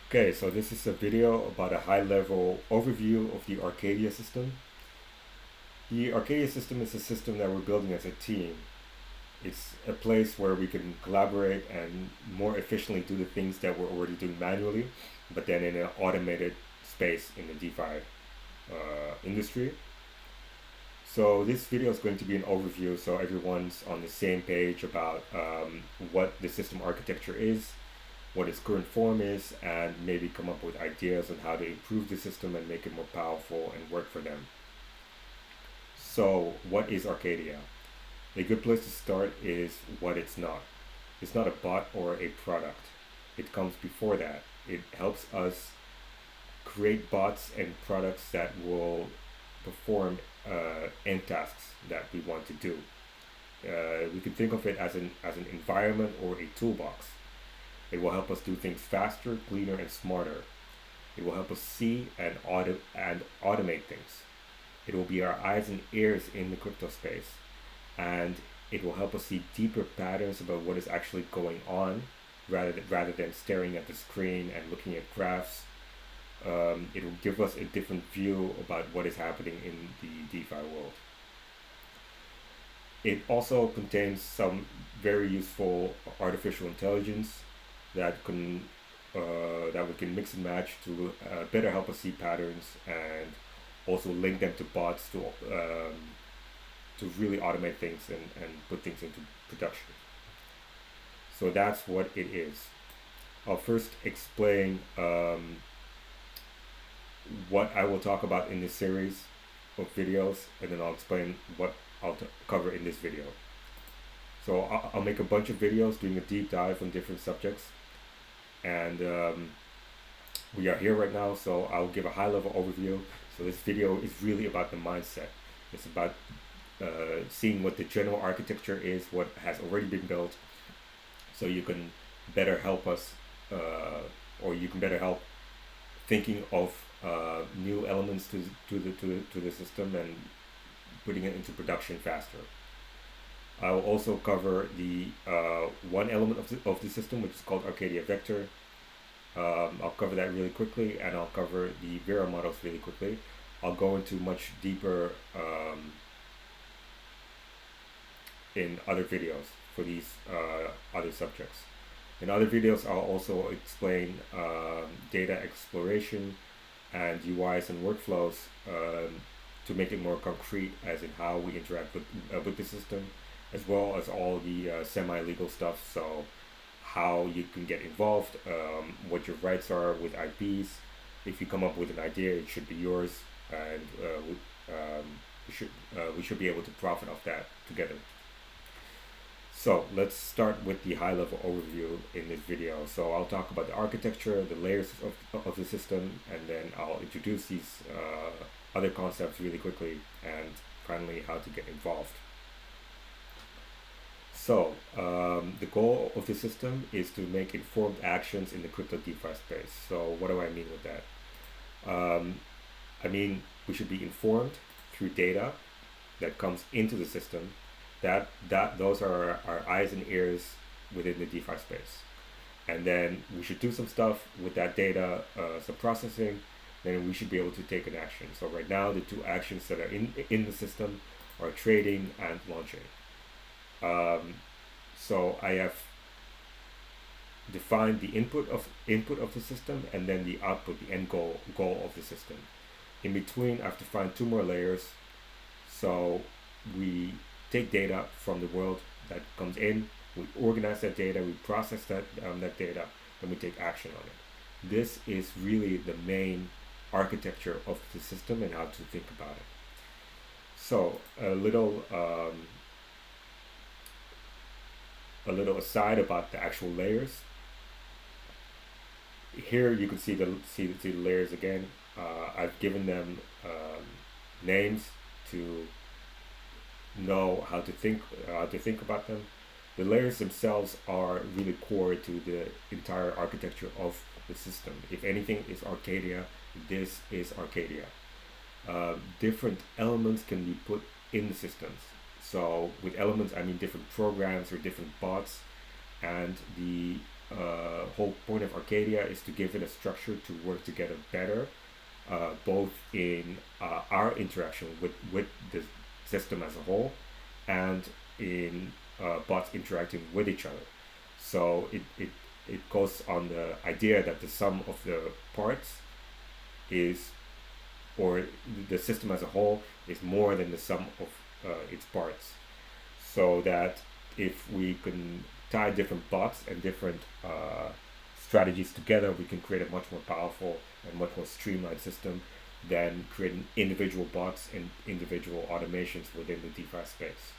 Okay, so this is a video about a high-level overview of the Arcadia system. The Arcadia system is a system that we're building as a team. It's a place where we can collaborate and more efficiently do the things that we're already doing manually, but then in an automated space in the DeFi industry. So this video is going to be an overview so everyone's on the same page about what the system architecture is, what its current form is, and maybe come up with ideas on how to improve the system and make it more powerful and work for them. So what is Arcadia? A good place to start is what it's not. It's not a bot or a product. It comes before that. It helps us create bots and products that will perform end tasks that we want to do. We can think of it as an environment or a toolbox. It will help us do things faster, cleaner, and smarter. It will help us see and automate things. It will be our eyes and ears in the crypto space, and it will help us see deeper patterns about what is actually going on, rather than staring at the screen and looking at graphs. It will give us a different view about what is happening in the DeFi world. It also contains some very useful artificial intelligence that we can mix and match to better help us see patterns and also link them to bots to really automate things and put things into production. So that's what it is. I'll first explain what I will talk about in this series of videos, and then I'll explain what I'll cover in this video. So I'll make a bunch of videos doing a deep dive on different subjects, and we are here right now, so I'll give a high-level overview. So this video is really about the mindset. It's about seeing what the general architecture is, what has already been built, so you can better help us, or you can better help thinking of new elements to the system and putting it into production faster. I will also cover the one element of the system, which is called Arcadia Vector. I'll cover that really quickly, and I'll cover the VERA models really quickly. I'll go into much deeper in other videos for these other subjects. In other videos, I'll also explain data exploration and UIs and workflows to make it more concrete, as in how we interact with the system, as well as all the semi-legal stuff. So how you can get involved, what your rights are with IPs. If you come up with an idea, it should be yours, and we should be able to profit off that together. So let's start with the high-level overview in this video. So I'll talk about the architecture, the layers of the system, and then I'll introduce these other concepts really quickly, and finally how to get involved. So the goal of the system is to make informed actions in the crypto DeFi space. So what do I mean with that? I mean, we should be informed through data that comes into the system. Those are our eyes and ears within the DeFi space. And then we should do some stuff with that data, some processing, then we should be able to take an action. So right now, the two actions that are in the system are trading and launching. So I have defined the input of the system, and then the output, the end goal of the system. In between, I've defined two more layers. So we take data from the world that comes in, we organize that data, we process that data, and we take action on it. This is really the main architecture of the system and how to think about it. So a little aside about the actual layers. Here you can see the layers again. I've given them names to know how to think about them. The layers themselves are really core to the entire architecture of the system. If anything is Arcadia, this is Arcadia. Different elements can be put in the systems. So with elements, I mean different programs or different bots, and the whole point of Arcadia is to give it a structure to work together better, both in our interaction with the system as a whole and in bots interacting with each other. So it goes on the idea that the sum of the parts is, or the system as a whole is more than the sum of its parts. So that if we can tie different bots and different strategies together, we can create a much more powerful and much more streamlined system than creating individual bots and individual automations within the DeFi space.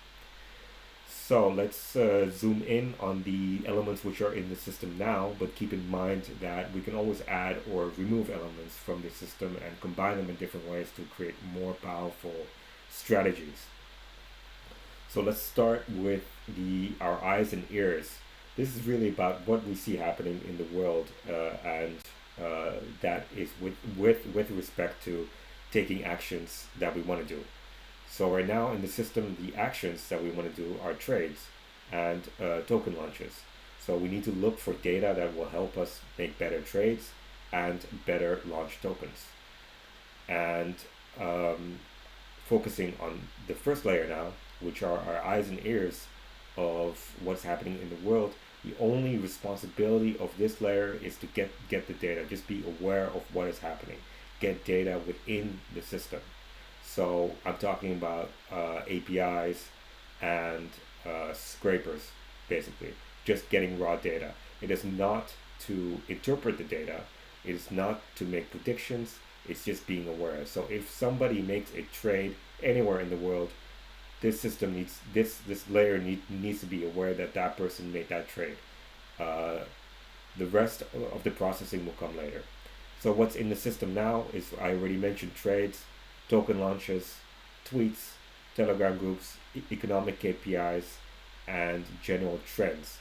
So let's zoom in on the elements which are in the system now, but keep in mind that we can always add or remove elements from the system and combine them in different ways to create more powerful strategies. So let's start with our eyes and ears. This is really about what we see happening in the world, and that is with respect to taking actions that we want to do. So right now in the system, the actions that we want to do are trades and token launches. So we need to look for data that will help us make better trades and better launch tokens. And focusing on the first layer now, which are our eyes and ears of what's happening in the world, the only responsibility of this layer is to get the data. Just be aware of what is happening. Get data within the system. So I'm talking about APIs and scrapers, basically. Just getting raw data. It is not to interpret the data. It is not to make predictions. It's just being aware. So if somebody makes a trade anywhere in the world, this system needs, this layer needs to be aware that that person made that trade. The rest of the processing will come later. So what's in the system now is, I already mentioned, trades, token launches, tweets, Telegram groups, economic KPIs, and general trends.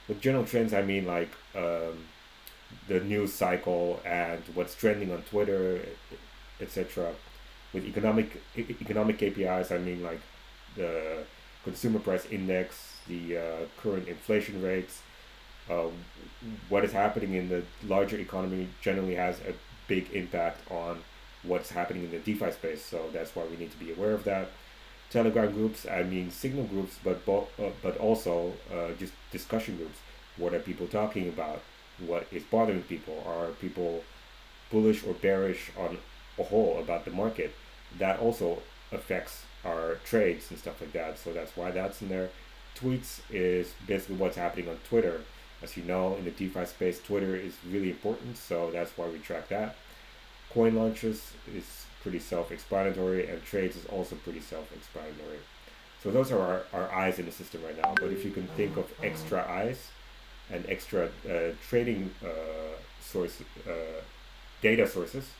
With general trends, I mean like the news cycle and what's trending on Twitter, etc. With economic KPIs, I mean like the consumer price index, the current inflation rates. What is happening in the larger economy generally has a big impact on what's happening in the DeFi space, so that's why we need to be aware of that. Telegram groups, I mean signal groups, but also just discussion groups. What are people talking about? What is bothering people? Are people bullish or bearish on a whole about the market? That also affects our trades and stuff like that, so that's why that's in there. Tweets is basically what's happening on Twitter. As you know, in the DeFi space, Twitter is really important, so that's why we track that. Coin launches is pretty self-explanatory, and trades is also pretty self-explanatory. So those are our eyes in the system right now. But if you can think of extra eyes and extra trading data sources,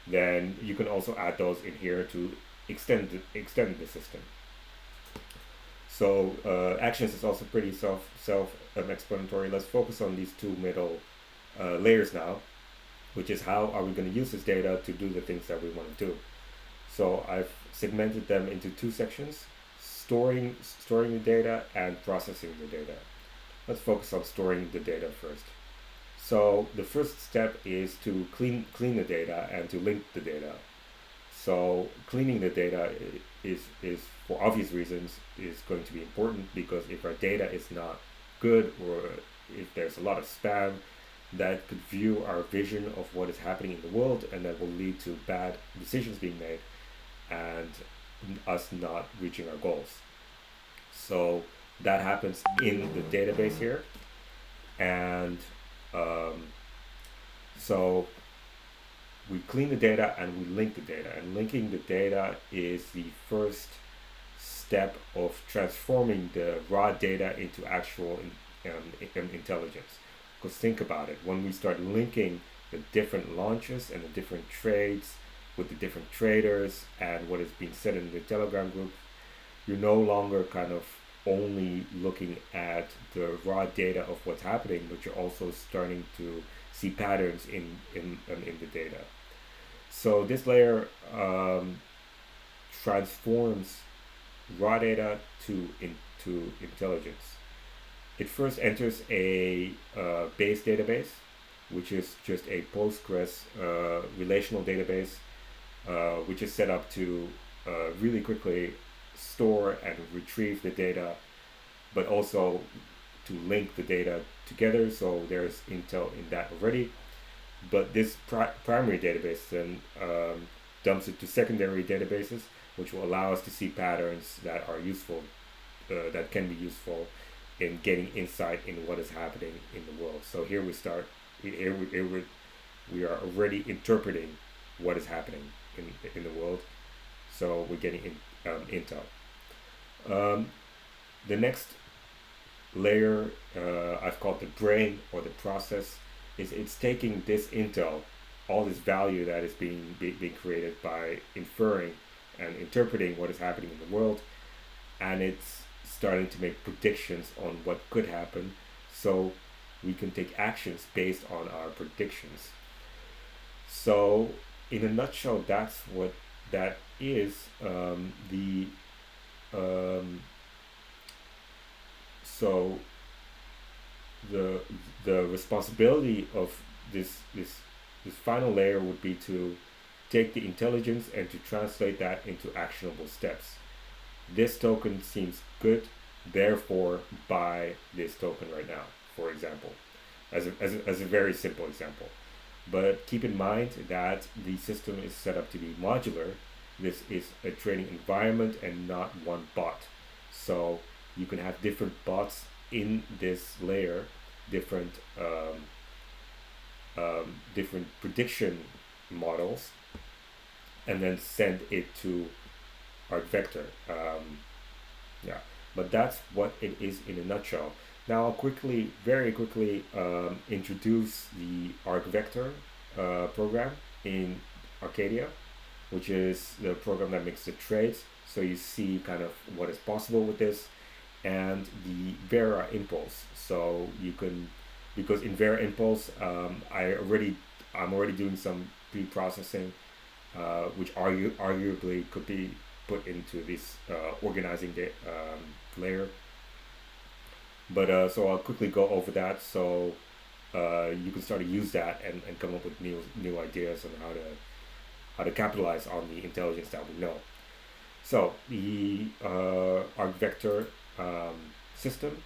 then you can also add those in here to extend the system. So actions is also pretty self-explanatory. Let's focus on these two middle layers now, which is how are we going to use this data to do the things that we want to do. So I've segmented them into two sections: storing the data and processing the data. Let's focus on storing the data first. So the first step is to clean the data and to link the data. So cleaning the data is for obvious reasons is going to be important, because if our data is not good, or if there's a lot of spam, that could view our vision of what is happening in the world, and that will lead to bad decisions being made and us not reaching our goals. So that happens in the database here. And so we clean the data and we link the data, and linking the data is the first step of transforming the raw data into actual intelligence. Because think about it, when we start linking the different launches and the different trades with the different traders and what is being said in the Telegram group, you're no longer kind of only looking at the raw data of what's happening, but you're also starting to see patterns in the data. So this layer transforms raw data into intelligence. it first enters a base database, which is just a Postgres relational database, which is set up to really quickly store and retrieve the data, but also to link the data together. So there's Intel in that already. But this primary database then dumps it to secondary databases, which will allow us to see patterns that are useful, that can be useful in getting insight in what is happening in the world. So here we start. We are already interpreting what is happening in the world. So we're getting intel. The next layer I've called the brain or the process. It's taking this intel, all this value that is being created by inferring and interpreting what is happening in the world, and it's starting to make predictions on what could happen, so we can take actions based on our predictions. So in a nutshell, that's what that is. So the responsibility of this final layer would be to take the intelligence and to translate that into actionable steps. This token seems good, therefore buy this token right now, for example, as a very simple example. But keep in mind that the system is set up to be modular. This is a trading environment and not one bot. So you can have different bots in this layer, different different prediction models, and then send it to Arc Vector. Yeah, but that's what it is in a nutshell. Now I'll very quickly introduce the Arc Vector program in Arcadia, which is the program that makes the trades. So you see kind of what is possible with this, and the VERA Impulse. So you can, because in VERA Impulse, I'm already doing some pre-processing, which arguably could be put into this organizing layer. But so I'll quickly go over that, so you can start to use that and come up with new ideas on how to capitalize on the intelligence that we know. So the Arc Vector system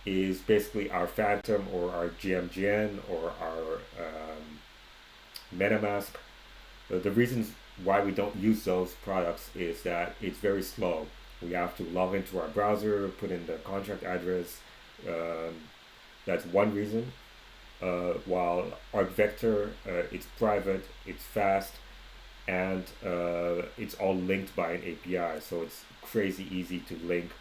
is basically our Phantom or our GMGN or our MetaMask. The reasons why we don't use those products is that it's very slow. We have to log into our browser, put in the contract address. That's one reason. While Arc Vector, it's private, it's fast, and it's all linked by an API. So it's crazy easy to link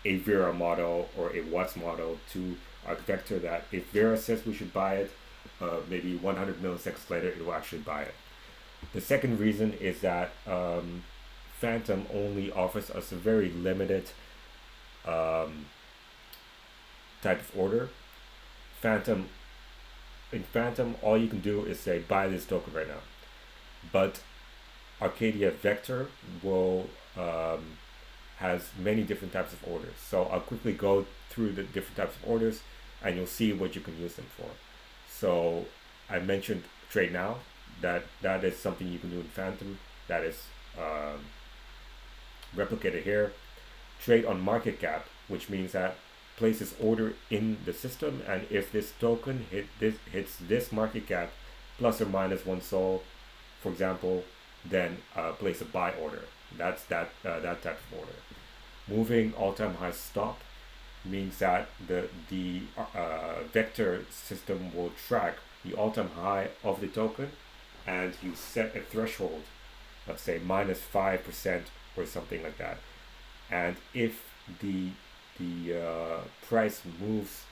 a VERA model or a Watts model to Arc Vector, that if VERA says we should buy it, maybe 100 milliseconds later it will actually buy it. The second reason is that Phantom only offers us a very limited type of order. In Phantom, all you can do is say buy this token right now. But Arcadia Vector will has many different types of orders. So I'll quickly go through the different types of orders, and you'll see what you can use them for. So I mentioned trade now. That is something you can do in Phantom. That is replicated here. Trade on market cap, which means that places order in the system, and if this token hits this market cap plus or minus one sol, for example, then place a buy order. That's that type of order. Moving all-time high stop means that the vector system will track the all-time high of the token, and you set a threshold, let's say minus 5% or something like that. And if the price moves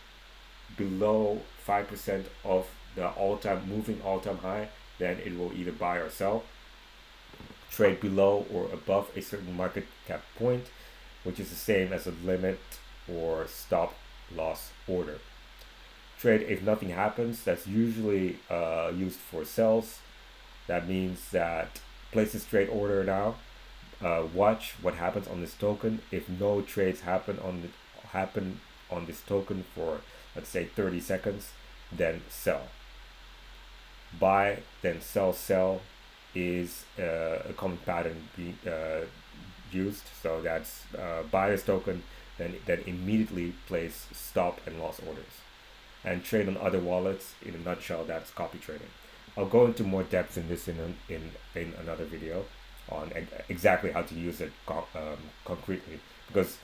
below 5% of the moving all-time high, then it will either buy or sell. Trade below or above a certain market cap point, which is the same as a limit or stop loss order. Trade if nothing happens, that's usually used for sells. That means that place this trade order now, watch what happens on this token. If no trades happen on this token for, let's say, 30 seconds, then sell. Buy, then sell, sell is a common pattern being used. So that's buy this token, then immediately place stop and loss orders. And trade on other wallets, in a nutshell, that's copy trading. I'll go into more depth in this in another video on exactly how to use it concretely, because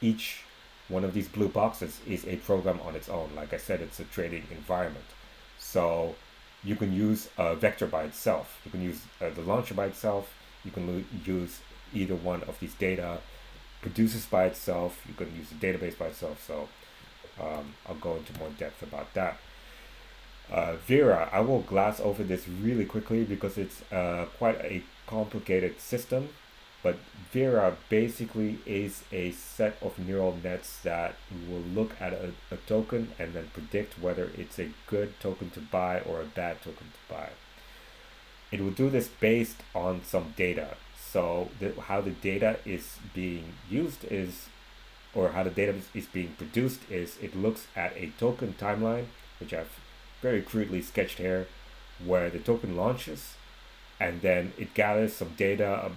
each one of these blue boxes is a program on its own. Like I said, it's a trading environment. So you can use a vector by itself. You can use the launcher by itself. You can use either one of these data producers by itself. You can use the database by itself. So I'll go into more depth about that. VERA, I will glass over this really quickly because it's quite a complicated system. But VERA basically is a set of neural nets that will look at a token and then predict whether it's a good token to buy or a bad token to buy. It will do this based on some data. So how the data is being used is, or how the data is being produced is, it looks at a token timeline, which I've very crudely sketched here, where the token launches, and then it gathers some data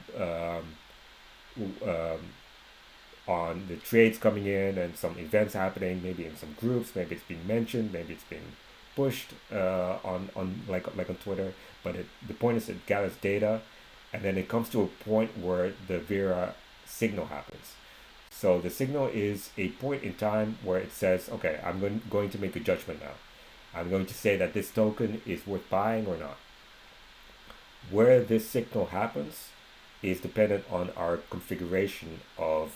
on the trades coming in and some events happening, maybe in some groups, maybe it's being mentioned, maybe it's being pushed on like on Twitter. But the point is, it gathers data, and then it comes to a point where the VERA signal happens. So the signal is a point in time where it says, okay, I'm going to make a judgment now. I'm going to say that this token is worth buying or not. Where this signal happens is dependent on our configuration of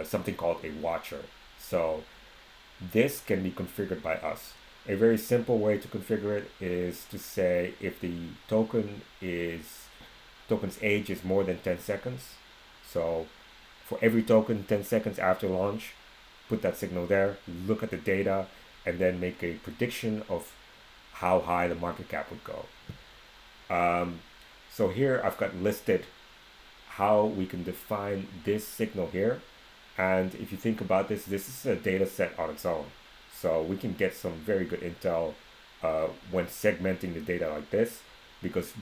something called a watcher. So this can be configured by us. A very simple way to configure it is to say if the token's age is more than 10 seconds. So for every token 10 seconds after launch, put that signal there, look at the data, and then make a prediction of how high the market cap would go. So here I've got listed how we can define this signal here. And if you think about this, this is a data set on its own. So we can get some very good intel when segmenting the data like this, because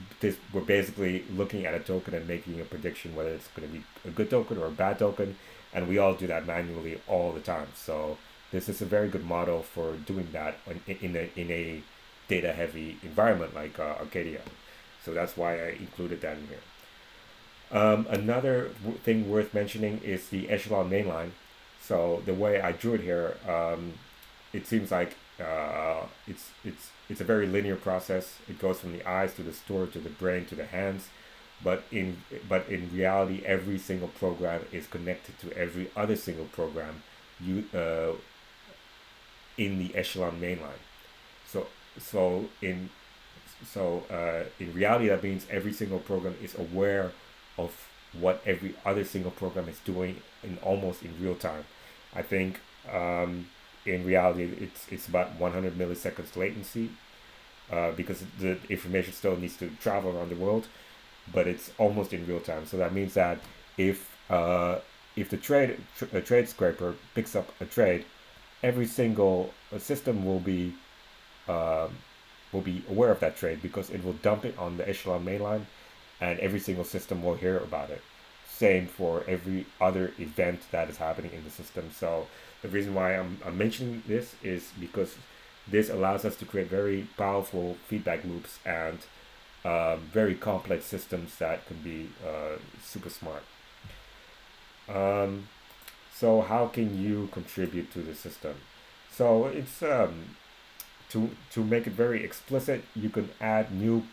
we're basically looking at a token and making a prediction whether it's going to be a good token or a bad token. And we all do that manually all the time. So this is a very good model for doing that in a data heavy environment like Arcadia. So that's why I included that in here. Another thing worth mentioning is the echelon mainline. So the way I drew it here, it seems like it's a very linear process. It goes from the eyes to the store to the brain to the hands, but in reality, every single program is connected to every other single program in the echelon mainline. So in reality, that means every single program is aware of what every other single program is doing almost in real time. I think in reality it's about 100 milliseconds latency because the information still needs to travel around the world, but it's almost in real time. So that means that if the trade scraper picks up a trade, every single system will be aware of that trade because it will dump it on the echelon mainline, and every single system will hear about it. Same for every other event that is happening in the system. So the reason why I'm mentioning this is because this allows us to create very powerful feedback loops and very complex systems that can be super smart. So how can you contribute to the system? So it's to make it very explicit, you can add new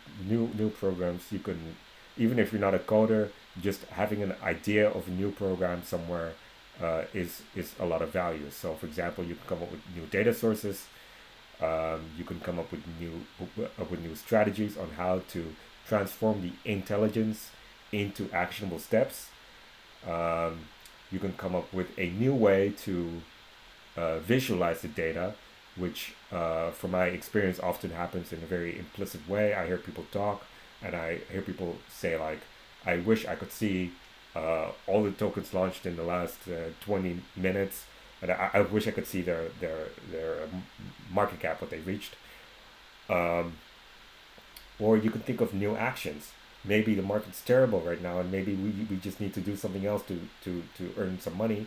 programs. You can, even if you're not a coder, just having an idea of a new program somewhere is a lot of value. So for example, you can come up with new data sources. You can come up with new strategies on how to transform the intelligence into actionable steps. You can come up with a new way to visualize the data, which from my experience often happens in a very implicit way. I hear people talk and I hear people say like, I wish I could see all the tokens launched in the last 20 minutes, and I wish I could see their market cap, what they reached. Um, or you could think of new actions. Maybe the market's terrible right now, and maybe we just need to do something else to earn some money.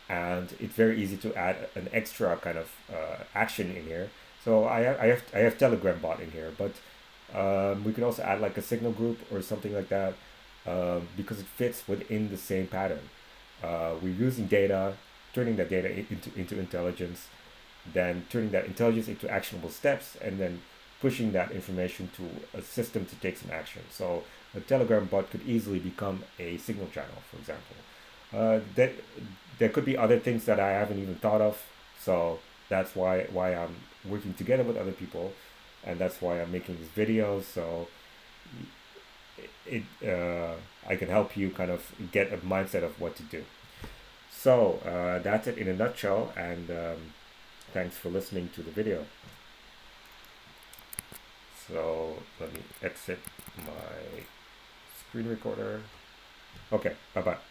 And it's very easy to add an extra kind of action in here. So I have Telegram bot in here, but we can also add like a signal group or something like that, because it fits within the same pattern. We're using data, turning that data into intelligence, then turning that intelligence into actionable steps, and then pushing that information to a system to take some action. So a Telegram bot could easily become a signal channel, for example. That there could be other things that I haven't even thought of. So that's why I'm working together with other people, and that's why I'm making these videos. So I can help you kind of get a mindset of what to do. So that's it in a nutshell, and thanks for listening to the video. So let me exit my screen recorder. Okay, bye bye.